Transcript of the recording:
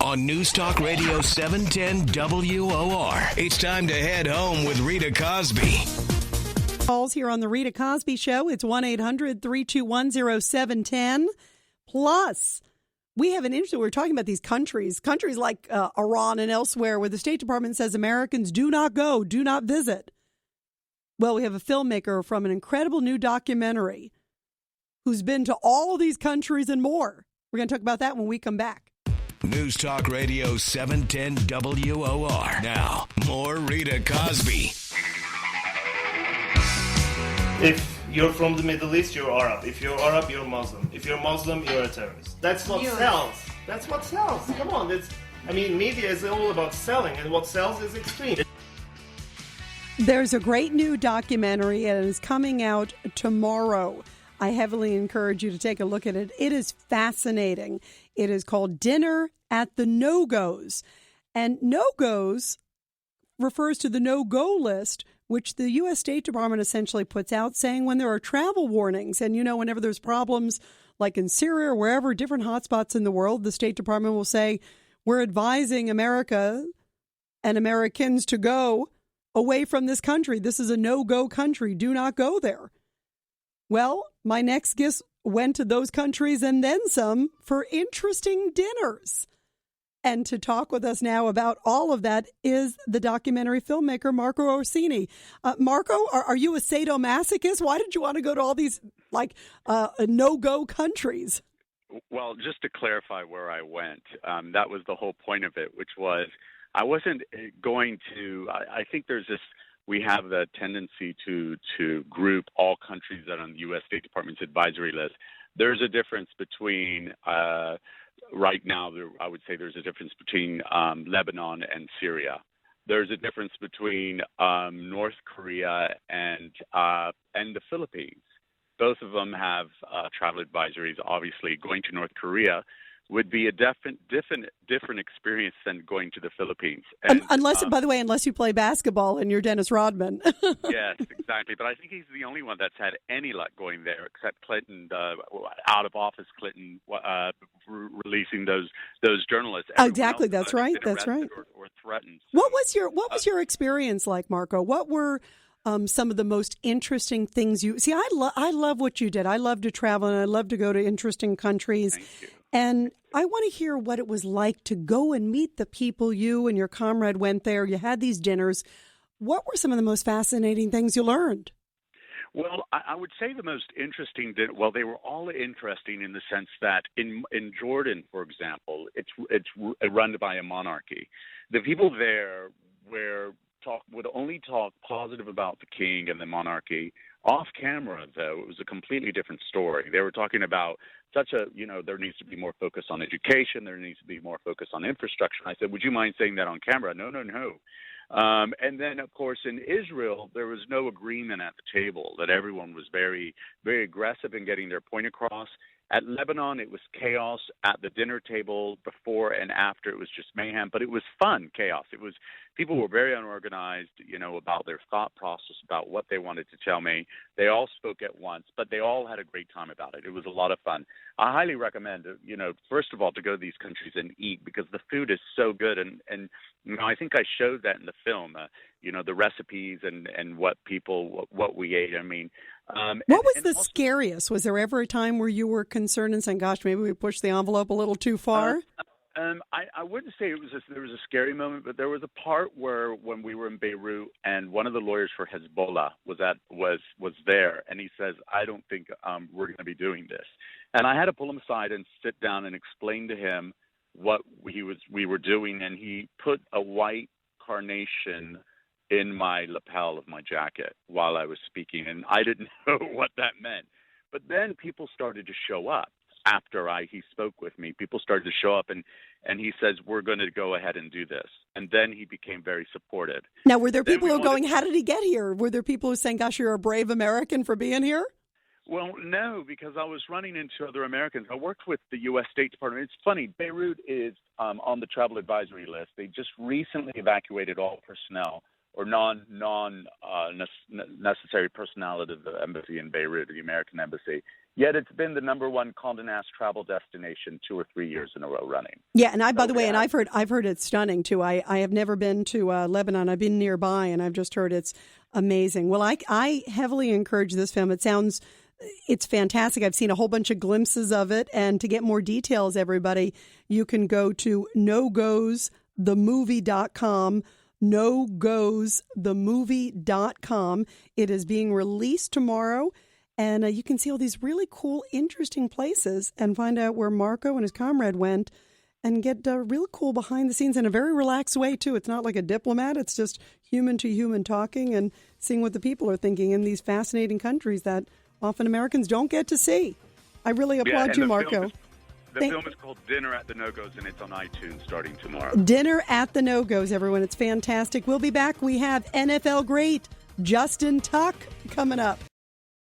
on News Talk Radio 710 WOR. It's time to head home with Rita Cosby. Calls here on the Rita Cosby Show. It's 1-800-321-0710. Plus, we have an interesting, we're talking about these countries like Iran and elsewhere, where the State Department says Americans do not go, do not visit. Well, we have a filmmaker from an incredible new documentary who's been to all these countries and more. We're going to talk about that when we come back. News Talk Radio 710 WOR. Now, more Rita Cosby. If you're from the Middle East, you're Arab. If you're Arab, you're Muslim. If you're Muslim, you're a terrorist. That's what sells. That's what sells. Come on. Media is all about selling, and what sells is extreme. There's a great new documentary, and it is coming out tomorrow. I heavily encourage you to take a look at it. It is fascinating. It is called Dinner at the No-Go's. And no-go's refers to the no-go list, which the U.S. State Department essentially puts out, saying when there are travel warnings. And, whenever there's problems like in Syria or wherever, different hotspots in the world, the State Department will say, we're advising America and Americans to go away from this country. This is a no-go country. Do not go there. Well, my next guest went to those countries and then some for interesting dinners. And to talk with us now about all of that is the documentary filmmaker, Marco Orsini. Marco, are you a sadomasochist? Why did you want to go to all these, no-go countries? Well, just to clarify where I went, that was the whole point of it, which was I wasn't going to – I think there's this – we have the tendency to group all countries that are on the U.S. State Department's advisory list. There's a difference between right now, I would say there's a difference between Lebanon and Syria. There's a difference between North Korea and the Philippines. Both of them have travel advisories. Obviously, going to North Korea would be a different experience than going to the Philippines. And, unless you play basketball and you're Dennis Rodman. Yes, exactly. But I think he's the only one that's had any luck going there, except Clinton, out of office Clinton, releasing those journalists. Everyone Exactly. That's right. That's right. Or threatened. So, what was your experience like, Marco? What were some of the most interesting things you see? I love what you did. I love to travel and I love to go to interesting countries. Thank you. And I want to hear what it was like to go and meet the people. You and your comrade went there. You had these dinners. What were some of the most fascinating things you learned? Well, I would say the most interesting, they were all interesting in the sense that in Jordan, for example, it's run by a monarchy. The people there would only talk positive about the king and the monarchy. Off camera, though, it was a completely different story. They were talking about there needs to be more focus on education. There needs to be more focus on infrastructure. I said, would you mind saying that on camera? No. And then, of course, in Israel, there was no agreement at the table that everyone was very, very aggressive in getting their point across. At Lebanon, it was chaos. At the dinner table, before and after, it was just mayhem. But it was fun chaos. People were very unorganized, about their thought process, about what they wanted to tell me. They all spoke at once, but they all had a great time about it. It was a lot of fun. I highly recommend, first of all, to go to these countries and eat because the food is so good. And I think I showed that in the film, the recipes and what we ate. I mean, what was the scariest? Was there ever a time where you were concerned and saying, gosh, maybe we pushed the envelope a little too far? I wouldn't say there was a scary moment, but there was a part where when we were in Beirut and one of the lawyers for Hezbollah was there, and he says, I don't think we're going to be doing this. And I had to pull him aside and sit down and explain to him what we were doing, and he put a white carnation in my lapel of my jacket while I was speaking, and I didn't know what that meant. But then people started to show up. After he spoke with me, people started to show up, and he says, we're going to go ahead and do this. And then he became very supportive. Now, were there people who were going, how did he get here? Were there people who were saying, gosh, you're a brave American for being here? Well, no, because I was running into other Americans. I worked with the U.S. State Department. It's funny, Beirut is on the travel advisory list. They just recently evacuated all personnel or necessary personnel out of the embassy in Beirut, the American embassy. Yet it's been the number one Condé Nast travel destination 2 or 3 years in a row running. Yeah, and by the way, and I've heard it's stunning too. I have never been to Lebanon. I've been nearby, and I've just heard it's amazing. Well, I heavily encourage this film. It's fantastic. I've seen a whole bunch of glimpses of it, and to get more details, everybody, you can go to nogoesthemovie.com. nogoesthemovie.com. It is being released tomorrow. And you can see all these really cool, interesting places and find out where Marco and his comrade went and get real cool behind the scenes in a very relaxed way, too. It's not like a diplomat. It's just human to human talking and seeing what the people are thinking in these fascinating countries that often Americans don't get to see. I really applaud you, Marco. The film is called Dinner at the No-Go's, and it's on iTunes starting tomorrow. Dinner at the No-Go's, everyone. It's fantastic. We'll be back. We have NFL great Justin Tuck coming up.